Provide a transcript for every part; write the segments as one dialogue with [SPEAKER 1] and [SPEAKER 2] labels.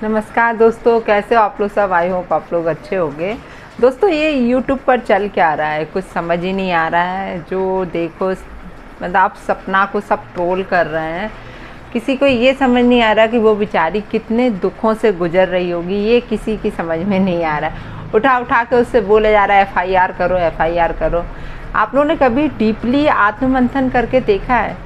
[SPEAKER 1] नमस्कार दोस्तों, कैसे हो आप लोग सब। आई होप आप लोग अच्छे होंगे। दोस्तों ये यूट्यूब पर चल क्या रहा है, कुछ समझ ही नहीं आ रहा है। जो देखो मतलब आप सपना को सब ट्रोल कर रहे हैं। किसी को ये समझ नहीं आ रहा कि वो बेचारी कितने दुखों से गुजर रही होगी, ये किसी की समझ में नहीं आ रहा है। उठा उठा के उससे बोला जा रहा है FIR करो, FIR करो। आप लोगों ने कभी डीपली आत्ममंथन करके देखा है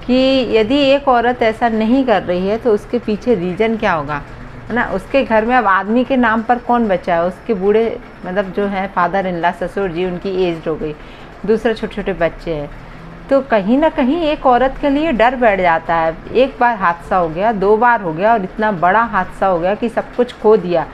[SPEAKER 1] कि यदि एक औरत ऐसा नहीं कर रही है तो उसके पीछे रीज़न क्या होगा, है ना। उसके घर में अब आदमी के नाम पर कौन बचा है, उसके बूढ़े मतलब जो है फादर इन लॉ, ससुर जी, उनकी एज हो गई, दूसरे छोटे छोटे बच्चे हैं। तो कहीं ना कहीं एक औरत के लिए डर बैठ जाता है। एक बार हादसा हो गया, 2 बार हो गया और इतना बड़ा हादसा हो गया कि सब कुछ खो दिया,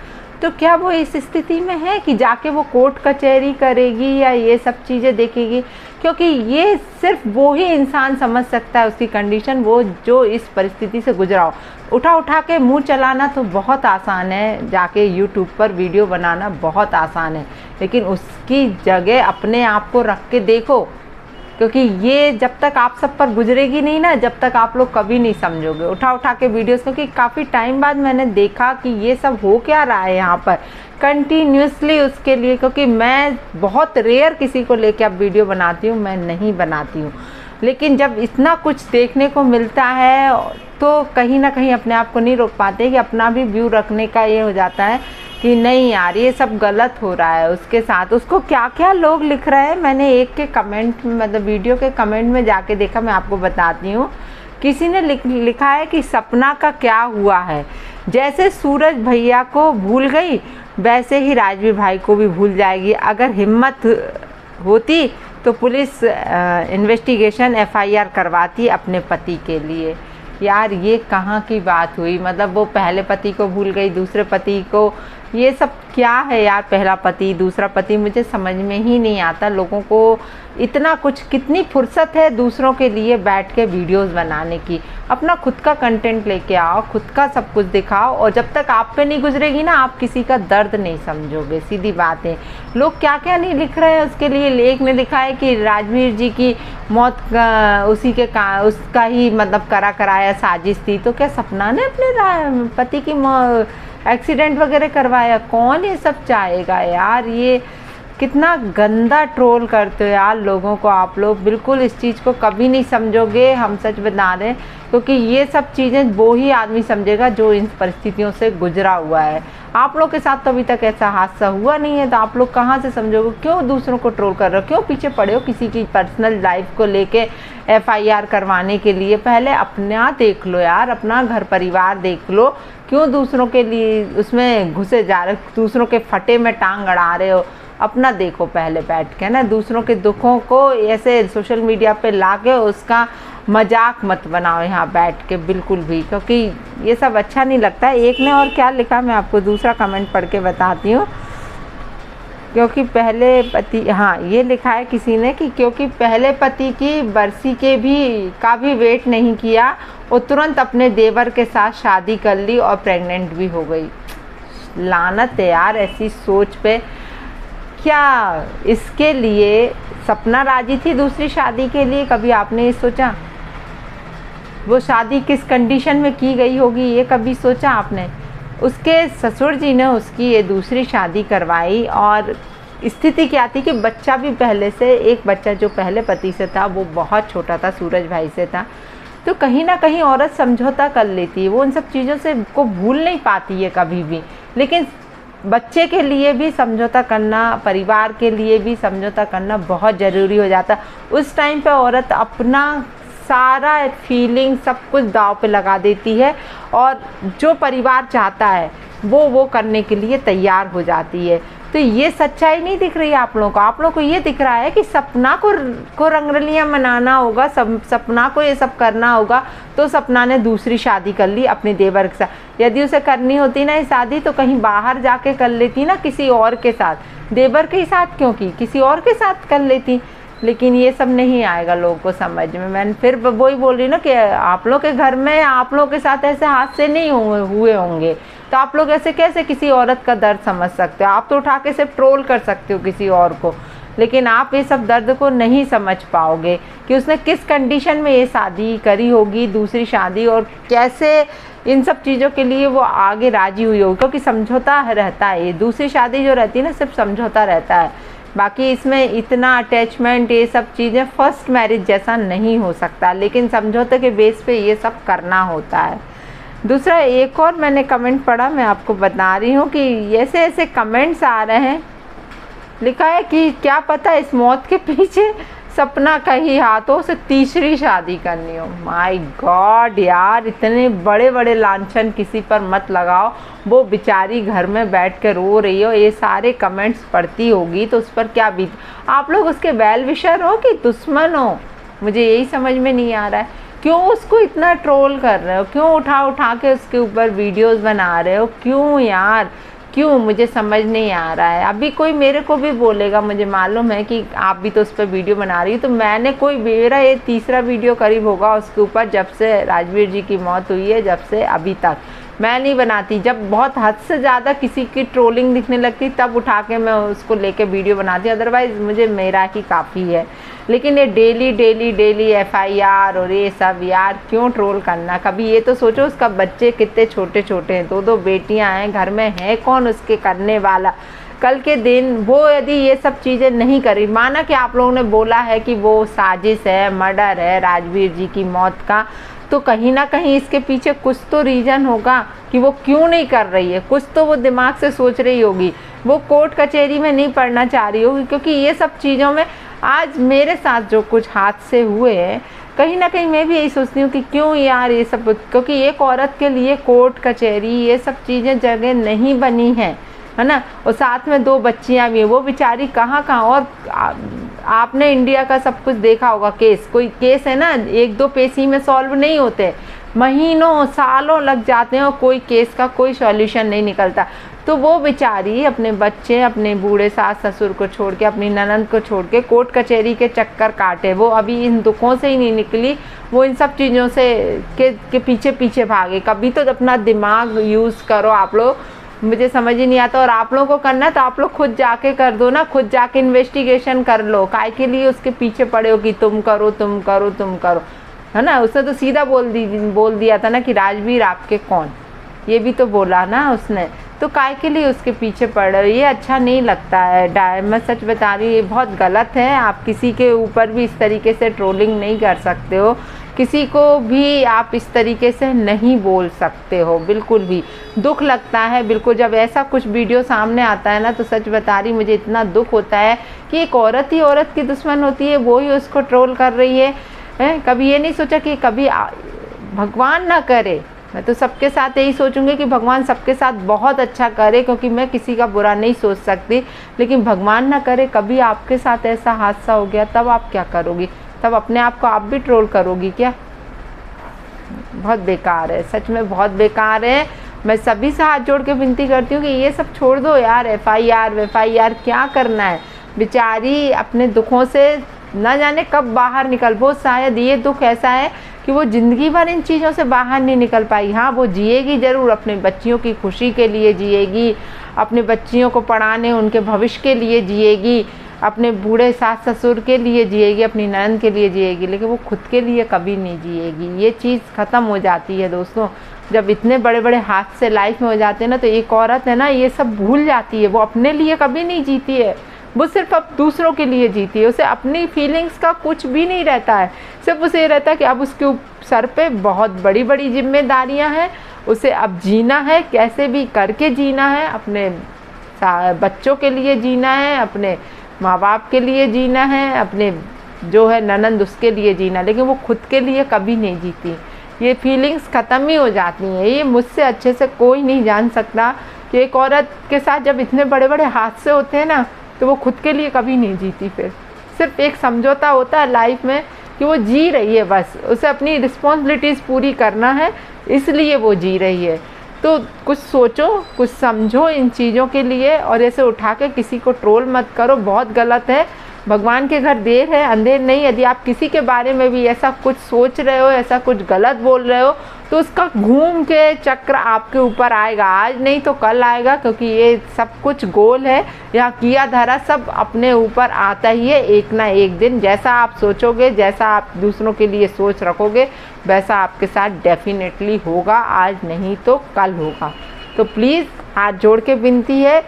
[SPEAKER 1] तो क्या वो इस स्थिति में है कि जाके वो कोर्ट कचहरी करेगी या ये सब चीज़ें देखेगी। क्योंकि ये सिर्फ वो ही इंसान समझ सकता है उसकी कंडीशन, वो जो इस परिस्थिति से गुजरा हो। उठा उठा के मुंह चलाना तो बहुत आसान है, जाके यूट्यूब पर वीडियो बनाना बहुत आसान है, लेकिन उसकी जगह अपने आप को रख के देखो। क्योंकि ये जब तक आप सब पर गुजरेगी नहीं ना, जब तक आप लोग कभी नहीं समझोगे। उठा उठा के वीडियोस, क्योंकि काफ़ी टाइम बाद मैंने देखा कि ये सब हो क्या रहा है यहाँ पर कंटिन्यूसली उसके लिए। क्योंकि मैं बहुत रेयर किसी को लेके अब वीडियो बनाती हूँ, मैं नहीं बनाती हूँ, लेकिन जब इतना कुछ देखने को मिलता है तो कहीं ना कहीं अपने आप को नहीं रोक पाते कि अपना भी व्यू रखने का ये हो जाता है कि नहीं यार ये सब गलत हो रहा है उसके साथ। उसको क्या क्या लोग लिख रहे हैं, मैंने एक के कमेंट मतलब वीडियो के कमेंट में जाके देखा, मैं आपको बताती हूँ। किसी ने लिखा है कि सपना का क्या हुआ है, जैसे सूरज भैया को भूल गई वैसे ही राजवीर भाई को भी भूल जाएगी। अगर हिम्मत होती तो पुलिस इन्वेस्टिगेशन FIR करवाती अपने पति के लिए। यार ये कहाँ की बात हुई, मतलब वो पहले पति को भूल गई, दूसरे पति को, ये सब क्या है यार। पहला पति दूसरा पति, मुझे समझ में ही नहीं आता। लोगों को इतना कुछ, कितनी फुर्सत है दूसरों के लिए बैठ के वीडियोस बनाने की। अपना खुद का कंटेंट लेके आओ, खुद का सब कुछ दिखाओ, और जब तक आप पे नहीं गुजरेगी ना, आप किसी का दर्द नहीं समझोगे। सीधी बात है। लोग क्या क्या नहीं लिख रहे हैं उसके लिए। एक ने लिखा है कि राजवीर जी की मौत उसी के उसका ही मतलब कराया साजिश थी। तो क्या सपना ने अपने पति की एक्सीडेंट वगैरह करवाया? कौन ये सब चाहेगा यार। ये कितना गंदा ट्रोल करते हो यार लोगों को आप लोग। बिल्कुल इस चीज़ को कभी नहीं समझोगे, हम सच बता रहे हैं। क्योंकि ये सब चीज़ें वो ही आदमी समझेगा जो इन परिस्थितियों से गुजरा हुआ है। आप लोग के साथ तो अभी तक ऐसा हादसा हुआ नहीं है, तो आप लोग कहाँ से समझोगे। क्यों दूसरों को ट्रोल कर रहे हो, क्यों पीछे पड़े हो किसी की पर्सनल लाइफ को लेके FIR करवाने के लिए। पहले अपना देख लो यार, अपना घर परिवार देख लो। क्यों दूसरों के लिए उसमें घुसे जा रहे हो, दूसरों के फटे में टांग अड़ा रहे हो। अपना देखो पहले बैठ के ना। दूसरों के दुखों को ऐसे सोशल मीडिया पे लाके उसका मजाक मत बनाओ यहाँ बैठ के, बिल्कुल भी, क्योंकि ये सब अच्छा नहीं लगता है। एक ने और क्या लिखा, मैं आपको दूसरा कमेंट पढ़ के बताती हूँ। क्योंकि पहले पति, हाँ ये लिखा है किसी ने कि क्योंकि पहले पति की बरसी का भी वेट नहीं किया, वो तुरंत अपने देवर के साथ शादी कर ली और प्रेग्नेंट भी हो गई। लानत है यार ऐसी सोच पे। क्या इसके लिए सपना राजी थी दूसरी शादी के लिए? कभी आपने ये सोचा? वो शादी किस कंडीशन में की गई होगी, ये कभी सोचा आपने? उसके ससुर जी ने उसकी ये दूसरी शादी करवाई, और स्थिति क्या थी कि बच्चा भी पहले से, एक बच्चा जो पहले पति से था वो बहुत छोटा था, सूरज भाई से था। तो कहीं ना कहीं औरत समझौता कर लेती है, वो उन सब चीज़ों से को भूल नहीं पाती है कभी भी। लेकिन बच्चे के लिए भी समझौता करना, परिवार के लिए भी समझौता करना बहुत ज़रूरी हो जाता। उस टाइम पे औरत अपना सारा फीलिंग सब कुछ दांव पे लगा देती है, और जो परिवार चाहता है वो करने के लिए तैयार हो जाती है। तो ये सच्चाई नहीं दिख रही है आप लोगों को। आप लोगों को ये दिख रहा है कि सपना को रंगरलियाँ मनाना होगा, सपना को ये सब करना होगा। तो सपना ने दूसरी शादी कर ली अपने देवर के साथ। यदि उसे करनी होती ना ये शादी, तो कहीं बाहर जाके कर लेती ना, किसी और के साथ। देवर के साथ क्यों की, किसी और के साथ कर लेती। लेकिन ये सब नहीं आएगा लोगों को समझ में। मैं फिर वही बोल रही ना कि आप लोग के घर में, आप लोग के साथ ऐसे हादसे नहीं हुए होंगे, तो आप लोग ऐसे कैसे किसी औरत का दर्द समझ सकते हो? आप तो उठा के सिर्फ ट्रोल कर सकते हो किसी और को, लेकिन आप ये सब दर्द को नहीं समझ पाओगे कि उसने किस कंडीशन में ये शादी करी होगी, दूसरी शादी, और कैसे इन सब चीज़ों के लिए वो आगे राजी हुई होगी, क्योंकि समझौता रहता है। ये दूसरी शादी जो रहती है ना, सिर्फ समझौता रहता है, बाकी इसमें इतना अटैचमेंट, ये सब चीज़ें फर्स्ट मैरिज जैसा नहीं हो सकता, लेकिन समझौते के बेस पे ये सब करना होता है। दूसरा, एक और मैंने कमेंट पढ़ा, मैं आपको बता रही हूँ कि ऐसे ऐसे कमेंट्स आ रहे हैं। लिखा है कि क्या पता इस मौत के पीछे सपना का ही हाथों से तीसरी शादी करनी हो। माय गॉड यार, इतने बड़े बड़े लांछन किसी पर मत लगाओ। वो बेचारी घर में बैठ कर रो रही हो, ये सारे कमेंट्स पढ़ती होगी तो उस पर क्या बीत। आप लोग उसके वेल विशर हो कि दुश्मन हो, मुझे यही समझ में नहीं आ रहा है। क्यों उसको इतना ट्रोल कर रहे हो, क्यों उठा उठा के उसके ऊपर वीडियोस बना रहे हो, क्यों यार, क्यों, मुझे समझ नहीं आ रहा है। अभी कोई मेरे को भी बोलेगा, मुझे मालूम है कि आप भी तो उस पर वीडियो बना रही हो, तो मैंने मेरा ये तीसरा वीडियो करीब होगा उसके ऊपर, जब से राजवीर जी की मौत हुई है, जब से अभी तक मैं नहीं बनाती। जब बहुत हद से ज़्यादा किसी की ट्रोलिंग दिखने लगती तब उठा के मैं उसको लेके वीडियो बनाती, अदरवाइज़ मुझे मेरा ही काफ़ी है। लेकिन ये डेली डेली डेली FIR और ये सब, यार क्यों ट्रोल करना। कभी ये तो सोचो उसका बच्चे कितने छोटे छोटे हैं, 2 बेटियां हैं घर में, है कौन उसके करने वाला। कल के दिन वो यदि ये सब चीज़ें नहीं करी, माना कि आप लोगों ने बोला है कि वो साजिश है, मर्डर है राजवीर जी की मौत का, तो कहीं ना कहीं इसके पीछे कुछ तो रीज़न होगा कि वो क्यों नहीं कर रही है। कुछ तो वो दिमाग से सोच रही होगी, वो कोर्ट कचहरी में नहीं पढ़ना चाह रही होगी। क्योंकि ये सब चीज़ों में आज मेरे साथ जो कुछ हादसे हुए हैं, कहीं ना कहीं मैं भी यही सोचती हूँ कि क्यों यार ये सब, क्योंकि एक औरत के लिए कोर्ट कचहरी ये सब चीज़ें जगह नहीं बनी है ना। और साथ में 2 बच्चियाँ भी हैं, वो बेचारी कहाँ कहाँ। और आपने इंडिया का सब कुछ देखा होगा, केस, कोई केस है ना 1-2 पेशी में सॉल्व नहीं होते, महीनों सालों लग जाते हैं और कोई केस का कोई सॉल्यूशन नहीं निकलता। तो वो बेचारी अपने बच्चे, अपने बूढ़े सास ससुर को छोड़ के, अपनी ननंद को छोड़ के कोर्ट कचहरी के चक्कर काटे। वो अभी इन दुखों से ही नहीं निकली, वो इन सब चीज़ों से के पीछे पीछे भागे। कभी तो अपना दिमाग यूज़ करो आप लोग, मुझे समझ ही नहीं आता। और आप लोगों को करना तो आप लोग खुद जाके कर दो ना, खुद जाके इन्वेस्टिगेशन कर लो। काय के लिए उसके पीछे पड़े हो कि तुम करो तुम करो तुम करो, है ना। उसने तो सीधा बोल दिया था ना कि राजवीर आपके कौन, ये भी तो बोला ना उसने। तो काय के लिए उसके पीछे पड़ रहे हो, ये अच्छा नहीं लगता है। मैं सच बता रही हूँ, ये बहुत गलत है। आप किसी के ऊपर भी इस तरीके से ट्रोलिंग नहीं कर सकते हो, किसी को भी आप इस तरीके से नहीं बोल सकते हो, बिल्कुल भी। दुख लगता है बिल्कुल, जब ऐसा कुछ वीडियो सामने आता है ना, तो सच बता रही मुझे इतना दुख होता है कि एक औरत ही औरत की दुश्मन होती है, वो ही उसको ट्रोल कर रही है। कभी ये नहीं सोचा कि कभी भगवान ना करे, मैं तो सबके साथ यही सोचूंगी कि भगवान सबके साथ बहुत अच्छा करे, क्योंकि मैं किसी का बुरा नहीं सोच सकती। लेकिन भगवान ना करे कभी आपके साथ ऐसा हादसा हो गया, तब आप क्या करोगी? तब अपने आप को आप भी ट्रोल करोगी क्या? बहुत बेकार है, सच में बहुत बेकार है। मैं सभी से हाथ जोड़ के विनती करती हूँ कि ये सब छोड़ दो यार, FIR क्या करना है। बेचारी अपने दुखों से न जाने कब बाहर निकल, वो शायद ये दुख ऐसा है कि वो ज़िंदगी भर इन चीज़ों से बाहर नहीं निकल पाई। हाँ, वो जिएगी ज़रूर, अपने बच्चियों की खुशी के लिए जिएगी, अपने बच्चियों को पढ़ाने, उनके भविष्य के लिए जिएगी, अपने बूढ़े सास ससुर के लिए जिएगी, अपनी ननद के लिए जिएगी, लेकिन वो खुद के लिए कभी नहीं जिएगी। ये चीज़ ख़त्म हो जाती है दोस्तों, जब इतने बड़े बड़े हादसे लाइफ में हो जाते हैं ना, तो एक औरत है ना ये सब भूल जाती है। वो अपने लिए कभी नहीं जीती है, वो सिर्फ अब दूसरों के लिए जीती है। उसे अपनी फीलिंग्स का कुछ भी नहीं रहता है, सिर्फ उसे ये रहता है कि अब उसके सर पे बहुत बड़ी बड़ी जिम्मेदारियां हैं, उसे अब जीना है, कैसे भी करके जीना है, अपने बच्चों के लिए जीना है, अपने माँ बाप के लिए जीना है, अपने जो है ननंद उसके लिए जीना, लेकिन वो खुद के लिए कभी नहीं जीती। ये फीलिंग्स ख़त्म ही हो जाती हैं। ये मुझसे अच्छे से कोई नहीं जान सकता कि एक औरत के साथ जब इतने बड़े बड़े हादसे होते हैं ना, तो वो खुद के लिए कभी नहीं जीती। फिर सिर्फ एक समझौता होता है लाइफ में कि वो जी रही है, बस उसे अपनी रिस्पॉन्सिबिलिटीज़ पूरी करना है, इसलिए वो जी रही है। तो कुछ सोचो, कुछ समझो इन चीज़ों के लिए, और ऐसे उठा के किसी को ट्रोल मत करो, बहुत गलत है। भगवान के घर देर है अंधेर नहीं। यदि आप किसी के बारे में भी ऐसा कुछ सोच रहे हो, ऐसा कुछ गलत बोल रहे हो, तो उसका घूम के चक्र आपके ऊपर आएगा। आज नहीं तो कल आएगा, क्योंकि ये सब कुछ गोल है। यहाँ किया धरा सब अपने ऊपर आता ही है एक ना एक दिन। जैसा आप सोचोगे, जैसा आप दूसरों के लिए सोच रखोगे, वैसा आपके साथ डेफिनेटली होगा। आज नहीं तो कल होगा। तो प्लीज़ हाथ जोड़ के विनती है,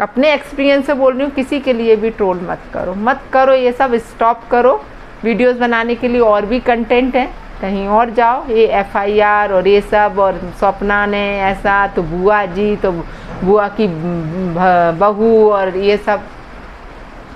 [SPEAKER 1] अपने एक्सपीरियंस से बोल रही हूँ, किसी के लिए भी ट्रोल मत करो, मत करो। ये सब स्टॉप करो। वीडियोस बनाने के लिए और भी कंटेंट है, कहीं और जाओ। ये FIR और ये सब, और स्वप्ना ने ऐसा, तो बुआ जी, तो बुआ की बहू, और ये सब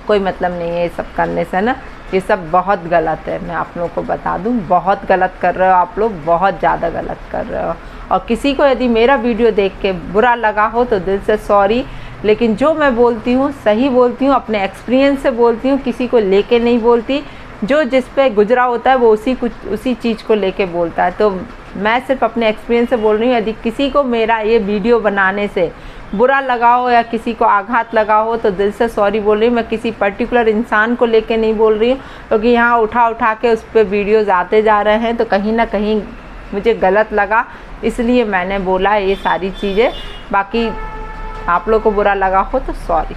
[SPEAKER 1] कोई मतलब नहीं है ये सब करने से ना। ये सब बहुत गलत है, मैं आप लोगों को बता दूं। बहुत गलत कर रहे हो आप लोग, बहुत ज़्यादा गलत कर रहे हो। और किसी को यदि मेरा वीडियो देख के बुरा लगा हो तो दिल से सॉरी, लेकिन जो मैं बोलती हूँ सही बोलती हूँ, अपने एक्सपीरियंस से बोलती हूँ, किसी को लेके नहीं बोलती। जो जिस पे गुजरा होता है वो उसी चीज़ को लेके बोलता है। तो मैं सिर्फ अपने एक्सपीरियंस से बोल रही हूँ। यदि किसी को मेरा ये वीडियो बनाने से बुरा लगा हो या किसी को आघात लगा हो तो दिल से सॉरी बोल रही हूँ। मैं किसी पर्टिकुलर इंसान को लेके नहीं बोल रही हूँ, क्योंकि यहाँ उठा के उस पर वीडियोज़ आते जा रहे हैं, तो कहीं ना कहीं मुझे गलत लगा, इसलिए मैंने बोला ये सारी चीज़ें। बाकी आप लोग को बुरा लगा हो तो सॉरी।